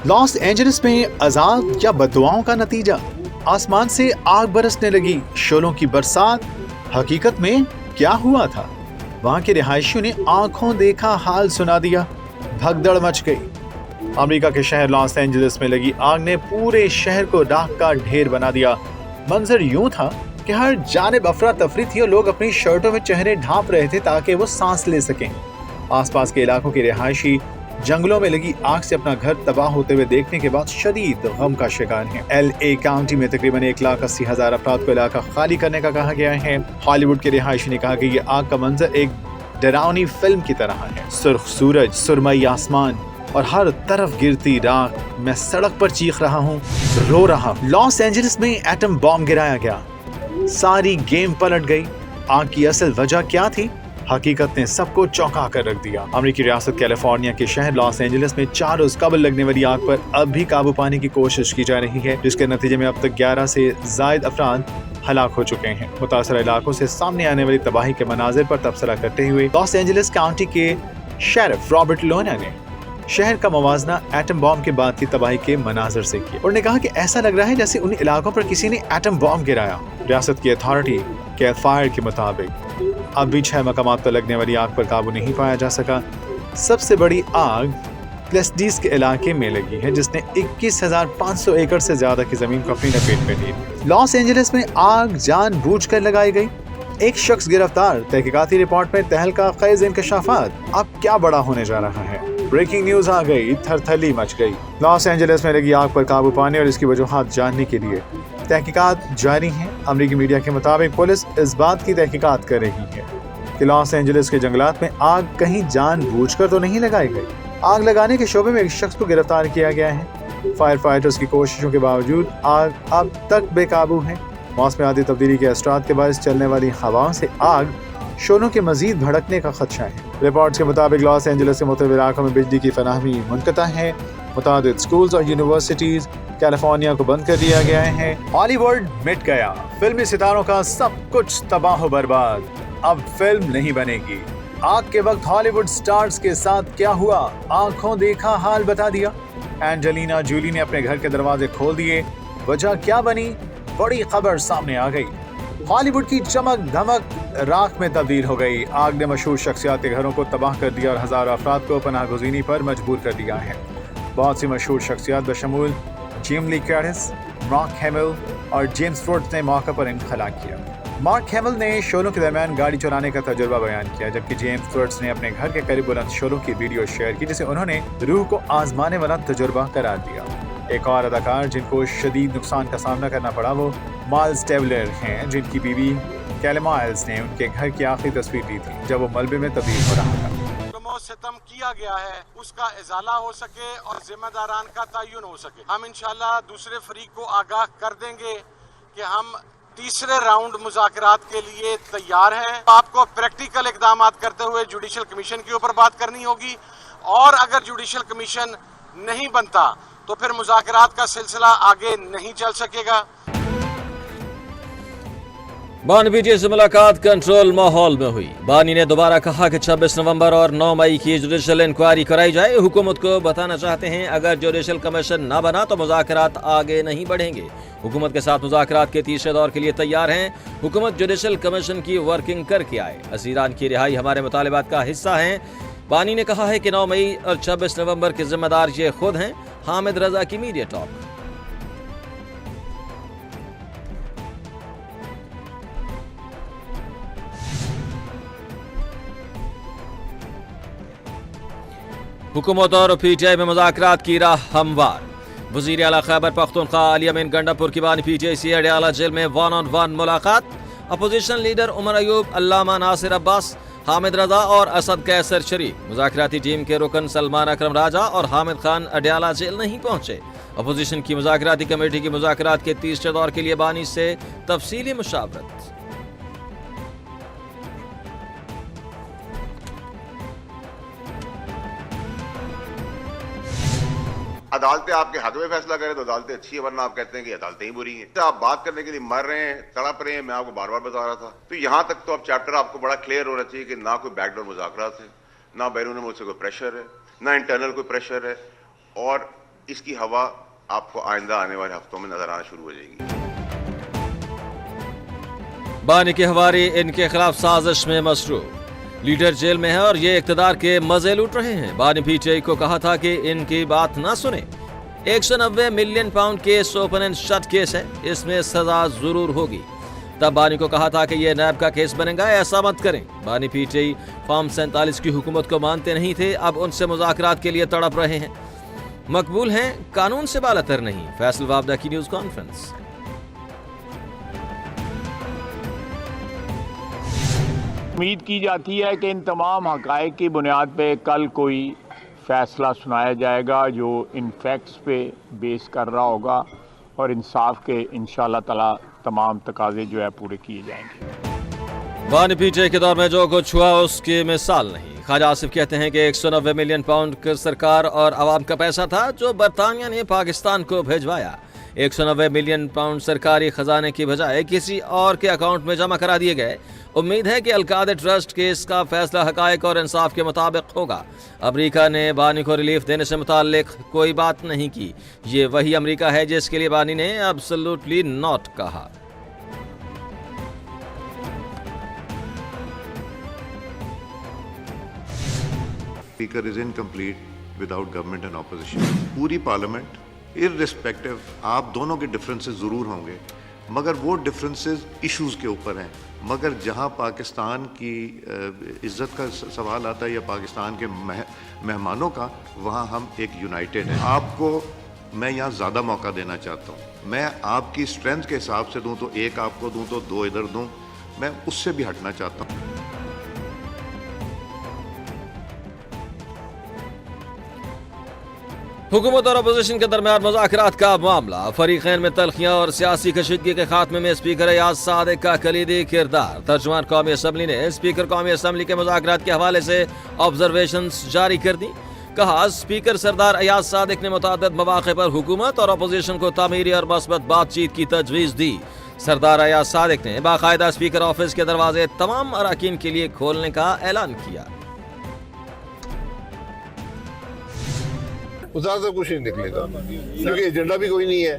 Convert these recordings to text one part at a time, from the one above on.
Los Angeles में अजाब या बददुआओं का नतीजा, आसमान से आग बरसने लगी, शोलों की बरसात। हकीकत में क्या हुआ था? वहां के रिहायशियों ने आंखों देखा हाल सुना दिया। भगदड़ मच गई। अमेरिका के शहर लॉस एंजलिस में लगी आग ने पूरे शहर को राख का ढेर बना दिया। मंजर यूं था कि हर जानिब अफरा तफरी थी और लोग अपनी शर्टों में चेहरे ढांप रहे थे ताकि वो सांस ले सकें। आसपास के इलाकों के रिहायशी जंगलों में लगी आग से अपना घर तबाह होते हुए देखने के बाद शदीद गम का शिकार हैं। LA काउंटी में तकरीबन 1,80,000 अफराद को इलाका खाली करने का कहा गया है। हॉलीवुड के रिहायशी ने कहा कि ये आग का मंजर एक डरावनी फिल्म की तरह है। सुर्ख सूरज, सुरमई आसमान और हर तरफ गिरती राख। मैं सड़क पर चीख रहा हूँ, रो रहा हूँ। लॉस एंजलिस में एटम बॉम्ब गिराया गया, सारी गेम पलट गई। आग की असल वजह क्या थी? हकीकत ने सबको चौंका कर रख दिया। अमेरिकी रियासत कैलिफोर्निया के शहर लॉस एंजलिस में 4 रोज कबल लगने वाली आग पर अब भी काबू पाने की कोशिश की जा रही है, जिसके नतीजे में अब तक 11 से जायद अफराद हलाक हो चुके हैं। मुतासर इलाकों से सामने आने वाली तबाही के मनाजिर पर तबसरा करते हुए लॉस एंजलिस काउंटी के शेरिफ रॉबर्ट लोना ने शहर का मवाजना एटम बॉम्ब के बाद की तबाही के मनाजिर से किया। उन्होंने कहा कि ऐसा लग रहा है जैसे उन इलाकों पर किसी ने एटम बॉम्ब गिराया। रियासत की अथॉरिटी कैल फायर के मुताबिक अब भी 6 मकामात पर लगने वाली आग पर काबू नहीं पाया जा सका। सबसे बड़ी आग प्लेस्डीज के इलाके में लगी है, जिसने 21,500 एकड़ से ज्यादा की जमीन को अपनी लपेट में ली। लॉस एंजलिस में आग जानबूझकर लगाई गई, एक शख्स गिरफ्तार। तहकीकाती रिपोर्ट में तहलका खेज इंकशाफात। अब क्या बड़ा होने जा रहा है? ब्रेकिंग न्यूज आ गई, थरथली मच गई। लॉस एंजलिस में लगी आग पर काबू पाने और इसकी वजूहात जानने के लिए तहकीकात जारी हैं। अमेरिकी मीडिया के मुताबिक पुलिस इस बात की तहकीकात कर रही है कि लॉस एंजलिस के जंगलात में आग कहीं जानबूझकर तो नहीं लगाई गई। आग लगाने के शोबे में एक शख्स को गिरफ्तार किया गया है। फायर फाइटर्स की कोशिशों के बावजूद आग अब तक बेकाबू है। मौसम तब्दीली के असरात के बायस चलने वाली हवाओं से आग शोलों के मजीद भड़कने का खदशा है। रिपोर्ट्स के मुताबिक लॉस एंजलिस के मुख्तलिफ इलाकों में बिजली की फराहमी मुनक़ता है। मुतादिद स्कूल्स और यूनिवर्सिटीज कैलिफोर्निया को बंद कर दिया गया है। हॉलीवुड मिट गया, फिल्मी सितारों का सब कुछ तबाह बर्बाद। अब फिल्म नहीं बनेगी। आग के वक्त हॉलीवुड स्टार्स के साथ क्या हुआ, आंखों देखा हाल बता दिया। एंजेलिना जूली ने अपने घर के दरवाजे खोल दिए। वजह क्या बनी? बड़ी खबर सामने आ गई। हॉलीवुड की चमक धमक राख में तब्दील हो गई। आग ने मशहूर शख्सियात के घरों को तबाह कर दिया और हजारों अफराद को पनाह गुज़ीनी पर मजबूर कर दिया है। बहुत सी मशहूर शख्सियात बशमूल जिम ली कैरिस, मार्क हैमिल और जेम्स फोर्ड ने मौके पर इनखला किया। मार्क हैमिल ने शोलों के दरमियान गाड़ी चलाने का तजुर्बा बयान किया, जबकि जेम्स फोर्ड ने अपने घर के करीब बुलंद शोलों की वीडियो शेयर की, जिसे उन्होंने रूह को आजमाने वाला तजुर्बा करार दिया। एक और अदाकार जिनको शदीद नुकसान का सामना करना पड़ा वो माइल्स टेलर हैं, जिनकी बीवी कैली माइल्स ने उनके घर की आखिरी तस्वीर दी थी जब वो मलबे में तब्दील हो रहा था। सितम किया गया है उसका इजाला हो सके और जिम्मेदारान का तयन हो सके। हम इंशाल्लाह दूसरे फरीक को आगाह कर देंगे कि हम तीसरे राउंड मुज़ाकरात के लिए तैयार हैं। आपको प्रैक्टिकल इकदाम करते हुए जुडिशल कमीशन के ऊपर बात करनी होगी और अगर जुडिशल कमीशन नहीं बनता तो फिर मुज़ाकरात का सिलसिला आगे नहीं चल सकेगा। बानी पीटीआई से मुलाकात कंट्रोल माहौल में हुई। बानी ने दोबारा कहा कि 26 नवंबर और 9 मई की जुडिशल इंक्वायरी कराई जाए। हुकूमत को बताना चाहते हैं अगर जुडिशल कमीशन ना बना तो मुज़ाकरात आगे नहीं बढ़ेंगे। हुकूमत के साथ मुज़ाकरात के तीसरे दौर के लिए तैयार हैं। हुकूमत जुडिशल कमीशन की वर्किंग करके आए। असीरान की रिहाई हमारे मुतालिबात का हिस्सा है। बानी ने कहा है कि 9 मई और 26 नवंबर के जिम्मेदार ये खुद हैं। हामिद रजा की मीडिया टॉक। हुकूमत और पीटीआई में मुज़ाकरात की राह हमवार। वज़ीर आला खैबर पख्तूनख्वा अली अमीन गंडापुर की बानी पीटीआई से अडयाला जेल में 1-on-1 मुलाकात। अपोजिशन लीडर उमर अयूब, अल्लामा नासिर अब्बास, हामिद रजा और असद कैसर शरीफ। मुज़ाकराती टीम के रुकन सलमान अकरम राजा और हामिद खान अडयाला जेल नहीं पहुंचे। अपोजिशन की मुज़ाकराती कमेटी की मुज़ाकरात के तीसरे दौर के लिए बानी से तफसीली मुशावरत। अदालतें आपके हक में फैसला करें तो अदालतें अच्छी है, वरना आप कहते हैं कि अदालतें ही बुरी हैं। आप बात करने के लिए मर रहे हैं, तड़प रहे हैं, मैं आपको बार बार बता रहा था। तो यहां तक तो अब चैप्टर आपको बड़ा क्लियर होना चाहिए कि ना कोई बैकडोर मुज़ाकरात है, ना बैरून मुल्क से कोई प्रेशर है, ना इंटरनल कोई प्रेशर है, और इसकी हवा आपको आइंदा आने वाले हफ्तों में नजर आना शुरू हो जाएगी। बानी के हवारी इनके खिलाफ साजिश में मसरूफ, लीडर जेल में है और ये इक्तदार के मजे लूट रहे हैं। बानी पीटीआई को कहा था कि इनकी बात ना सुने। 190 million pound case open and shut case है, इसमें सजा जरूर होगी। तब बानी को कहा था कि यह नैब का केस बनेगा, ऐसा मत करें। बानी पीटीआई फॉर्म 47 की हुकूमत को मानते नहीं थे, अब उनसे मुज़ाकरात के लिए तड़प रहे हैं। मकबूल हैं, कानून से बालातर नहीं। फैसल वाबदा की न्यूज कॉन्फ्रेंस। उम्मीद की जाती है कि इन तमाम हक़ाइक़ की बुनियाद पे कल कोई फ़ैसला सुनाया जाएगा जो इन फैक्ट्स पे बेस कर रहा होगा और इंसाफ के इंशाअल्लाह ताला तमाम तकाजे जो है पूरे किए जाएंगे। बानी पीटीआई के दौर में जो कुछ हुआ उसकी मिसाल नहीं। ख्वाजा आसिफ कहते हैं कि 190 मिलियन पाउंड सरकार और आवाम का पैसा था जो बरतानिया ने पाकिस्तान को भिजवाया। 190 मिलियन पाउंड सरकारी खजाने की बजाय किसी और के अकाउंट में जमा करा दिए गए। उम्मीद है कि अलकादे ट्रस्ट केस का फैसला हकायक और इंसाफ के मुताबिक होगा। अमेरिका ने बानी को रिलीफ देने से मुताल्लिक कोई बात नहीं की। ये वही अमेरिका है जिसके लिए बानी ने एब्सोल्युटली नॉट कहा। Speaker is incomplete without government and opposition. पूरी पार्लियामेंट इररिस्पेक्टिव, आप दोनों के डिफरेंसेस ज़रूर होंगे मगर वो डिफरेंसेस इश्यूज़ के ऊपर हैं। मगर जहाँ पाकिस्तान की इज़्ज़त का सवाल आता है या पाकिस्तान के मेहमानों का, वहाँ हम एक यूनाइटेड हैं। आपको मैं यहाँ ज़्यादा मौका देना चाहता हूँ। मैं आपकी स्ट्रेंथ के हिसाब से दूँ तो एक आपको दूँ तो दो इधर दूँ, मैं उससे भी हटना चाहता हूँ। हुकूमत और अपोजिशन के दरमियान मुज़ाकरात का मामला, फरीक़ैन में तल्खियां और सियासी कशीदगी के खात्मे में स्पीकर अयाज सादिक का कलीदी किरदार। तर्जुमान कौमी असम्बली ने स्पीकर कौमी असम्बली के मुज़ाकरात के हवाले से ऑब्जर्वेशंस जारी कर दी। कहा, स्पीकर सरदार अयाज सादिक ने मुताद्दिद मौक़े पर हुकूमत और अपोजिशन को तामीरी और मस्बत बातचीत की तजवीज़ दी। सरदार अयाज सादिक ने बाकायदा स्पीकर ऑफिस के दरवाजे तमाम अराकीन के लिए खोलने का ऐलान किया। उधर से कुछ नहीं निकलेगा क्योंकि एजेंडा भी कोई नहीं है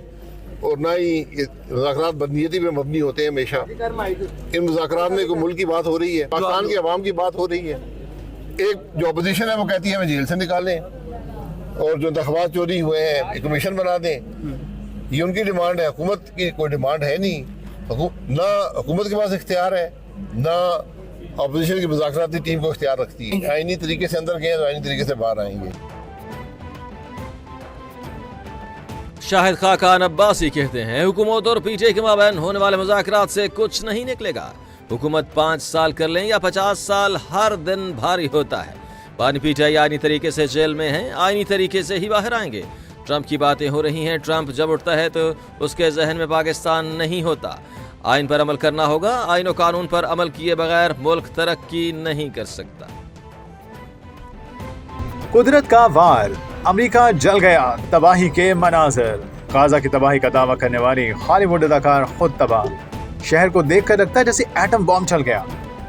और ना ही मुज़ाकरात बदनीयती पे मबनी होते हैं। हमेशा इन मुज़ाकरात में कोई मुल्क की बात हो रही है, पाकिस्तान की आवाम की बात हो रही है। एक जो अपोजिशन है वो कहती है हमें जेल से निकालें और जो इंतख़ाबात चोरी हुए हैं एक कमीशन बना दें। ये उनकी डिमांड है, हुकूमत की कोई डिमांड है नहीं। ना हुकूमत के पास इख्तियार है ना अपोजिशन की मुज़ाकराती टीम को इख्तियार रखती है। आईनी तरीके से अंदर गए तो आईनी तरीके से बाहर आएंगे। शाहिद खाकान अब्बासी कहते हैं, हुकूमत और पीटीआई के माबैन होने वाले मुज़ाकरात से कुछ नहीं निकलेगा। हुकूमत 5 साल कर लें या 50 साल, हर दिन भारी होता है। बानी पीटीआई आईनी तरीके से जेल में हैं, आईनी तरीके से ही बाहर आएंगे। ट्रंप की बातें हो रही हैं, ट्रंप जब उठता है तो उसके जहन में पाकिस्तान नहीं होता। आइन पर अमल करना होगा, आइन और कानून पर अमल किए बगैर मुल्क तरक्की नहीं कर सकता। कुदरत का वार, अमेरिका जल गया, तबाही के मनाजर। गाजा की तबाही का दावा करने वाली हॉलीवुड अदाकार खुद तबाह। शहर को देखकर लगता है जैसे एटम बॉम्ब चल गया।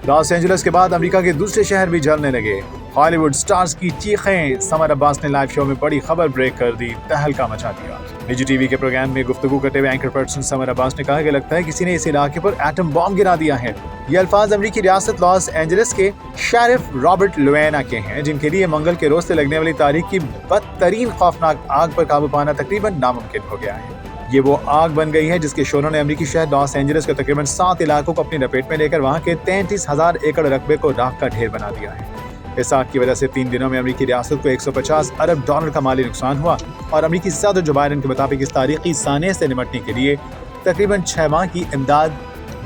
लॉस एंजलिस के बाद अमेरिका के दूसरे शहर भी जलने लगे। हॉलीवुड स्टार्स की चीखें। समर अब्बास ने लाइव शो में बड़ी खबर ब्रेक कर दी, तहलका मचा दिया। निजी टीवी के प्रोग्राम में गुफ्तगू करते हुए एंकर पर्सन समर अब्बास ने कहा कि लगता है किसी ने इस इलाके पर एटम बॉम्ब गिरा दिया है। ये अल्फाज अमेरिकी रियासत लॉस एंजलिस के शेरिफ रॉबर्ट लुएना के हैं, जिनके लिए मंगल के रोज से लगने वाली तारीख की बदतरीन खौफनाक आग पर काबू पाना तकरीबन नामुमकिन हो गया है। ये वो आग बन गई है जिसके शोलों ने अमेरिकी शहर लॉस एंजलिस के तकरीबन 7 इलाकों को अपनी लपेट में लेकर वहाँ के 33,000 एकड़ रकबे को राख का ढेर बना दिया है। इस आग की वजह से 3 दिनों में अमेरिकी रियासत को $150 अरब का माली नुकसान हुआ और अमेरिकी सदर जो बाइडेन के मुताबिक इस तारीखी साने से निपटने के लिए तकरीबन 6 माह की इमदाद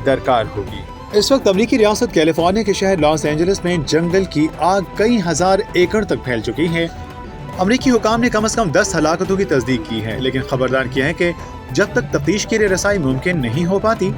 दरकार होगी। इस वक्त अमेरिकी रियासत कैलिफोर्निया के शहर लॉस एंजलिस में जंगल की आग कई हजार एकड़ तक फैल चुकी है। अमेरिकी हुकाम ने कम से कम 10 हलाकतों की तस्दीक की है, लेकिन खबरदार किया है कि जब तक तफ्तीश के लिए रसाई मुमकिन नहीं हो पाती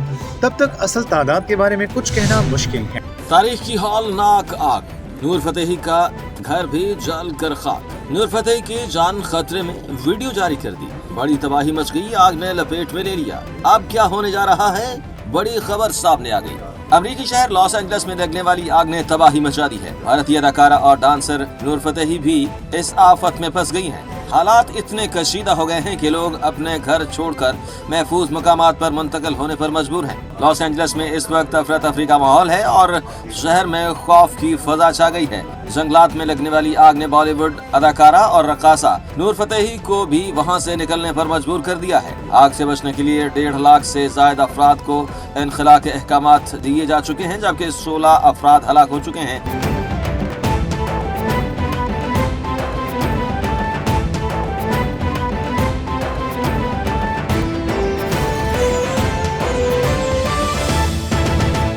तब तक असल तादाद के बारे में कुछ कहना मुश्किल है। तारीख की हौलनाक आग, नूर फतेही का घर भी जल कर खाक। नूर फतेही की जान खतरे में, वीडियो जारी कर दी। बड़ी तबाही मच गई, आग ने लपेट में ले लिया। अब क्या होने जा रहा है, बड़ी खबर सामने आ गई। अमेरिकी शहर लॉस एंजलिस में लगने वाली आग ने तबाही मचा दी है। भारतीय अदाकारा और डांसर नूर फतेही भी इस आफत में फंस गई हैं। हालात इतने कशीदा हो गए हैं कि लोग अपने घर छोड़कर महफूज मकामात पर मुंतकिल होने पर मजबूर हैं। लॉस एंजलिस में इस वक्त अफरा तफरी का माहौल है और शहर में खौफ की फजा छा गई है। जंगलात में लगने वाली आग ने बॉलीवुड अदाकारा और रक्कासा नूर फतेही को भी वहां से निकलने पर मजबूर कर दिया है। आग से बचने के लिए 1.5 लाख से ज्यादा अफराद को इनखला के अहकामात दिए जा चुके हैं, जबकि 16 अफराद हलाक हो चुके हैं।